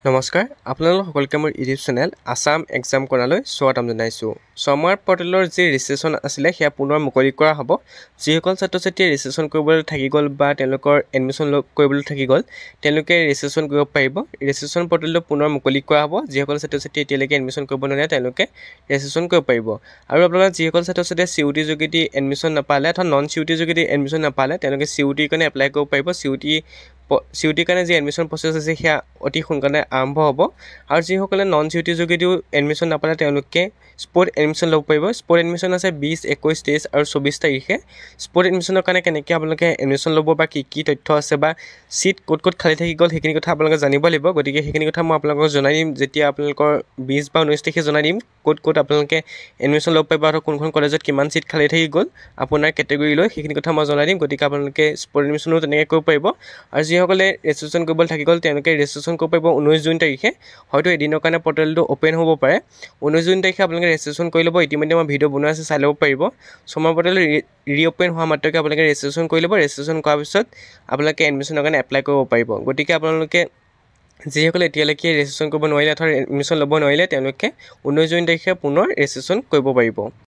নমস্কাৰ আপোনালোক সকলোকে মোৰ ইউটিউব চেনেল আসাম এক্সাম কৰালৈ স্বাগতম জনাইছোঁ। ছমাৰ পৰ্টেলৰ যি ৰেজিষ্ট্ৰেশ্যন আছিলে সেয়া পুনৰ মুকলি কৰা হ'ব। যিসকল ছাত্ৰ ছাত্ৰীয়ে ৰেজিষ্ট্ৰেশ্যন কৰিবলৈ থাকি গ'ল বা তেওঁলোকৰ এডমিশ্যন কৰিবলৈ থাকি গ'ল তেওঁলোকে ৰেজিষ্ট্ৰেশ্যন কৰিব পাৰিব। ৰেজিষ্ট্ৰেশ্যন পৰ্টেলটো পুনৰ মুকলি কৰা হ'ব। যিসকল ছাত্ৰ ছাত্ৰী এতিয়ালৈকে এডমিশ্যন কৰিব নোৱাৰে তেওঁলোকে ৰেজিষ্ট্ৰেশ্যন কৰিব পাৰিব। আৰু আপোনালোকে যিসকল ছাত্ৰ ছাত্ৰীয়ে CUT যোগেদি এডমিশ্যন নাপালে অথবা নন CUT যোগেদি এডমিশ্যন নাপালে তেওঁলোকে CUT কাৰণে এপ্লাই কৰিব পাৰিব। CUT কাৰণে যি এডমিশ্যন প্ৰচেছ আছে সেয়া অতি সোনকালে আৰম্ভ হ'ব। আৰু যিসকলে নন CUT যোগেদিও এডমিশ্যন নাপালে তেওঁলোকে স্পট এডমিশ্যন ল'ব পাৰিব। স্পট এডমিশ্যন আছে 20, 21, 23 আৰু 24 তাৰিখে। স্পট এডমিশ্যনৰ কাৰণে কেনেকৈ আপোনালোকে এডমিশ্যন ল'ব বা কি তথ্য আছে বা চিট ক'ত খালী থাকি গ'ল সেইখিনি কথা আপোনালোকে জানিব লাগিব। গতিকে সেইখিনি কথা মই আপোনালোকক জনাই দিম যেতিয়া আপোনালোকৰ 20 বা 19 তাৰিখে জনাই দিম ক'ত আপোনালোকে এডমিশ্যন ল'ব পাৰিব আৰু কোনখন কলেজত কিমান চিট খালী থাকি গ'ল আপোনাৰ কেটেগৰী লৈ সেইখিনি কথা মই জনাই দিম। গতিকে আপোনালোকে স্পট এডমিশ্যনো তেনেকৈ কৰিব পাৰিব। আৰু যিসকলে ৰেজিষ্ট্ৰেশ্যন কৰিবলৈ থাকি গ'ল তেওঁলোকে ৰেজিষ্ট্ৰেশ্যন কৰিব পাৰিব 19 জুন তাৰিখে। হয়তো এদিনৰ কাৰণে পৰ্টেলটো অ'পেন হ'ব পাৰে। 19 জুন তাৰিখে আপোনালোকে ৰেজিষ্ট্ৰেশ্যন কৰি ল'ব। ইতিমধ্যে মই ভিডিঅ' বনোৱা আছে, চাই ল'ব পাৰিব। ছমাৰ পৰ্টেল ৰিঅ'পেন হোৱা মাত্ৰকে আপোনালোকে ৰেজিষ্ট্ৰেশ্যন কৰি ল'ব। ৰেজিষ্ট্ৰেশ্যন কৰাৰ পিছত আপোনালোকে এডমিশ্যনৰ কাৰণে এপ্লাই কৰিব পাৰিব। গতিকে আপোনালোকে যিসকলে এতিয়ালৈকে ৰেজিষ্ট্ৰেশ্যন কৰিব নোৱাৰিলে অথবা এডমিশ্যন ল'ব নোৱাৰিলে তেওঁলোকে 19 জুন তাৰিখে পুনৰ ৰেজিষ্ট্ৰেশ্যন কৰিব পাৰিব।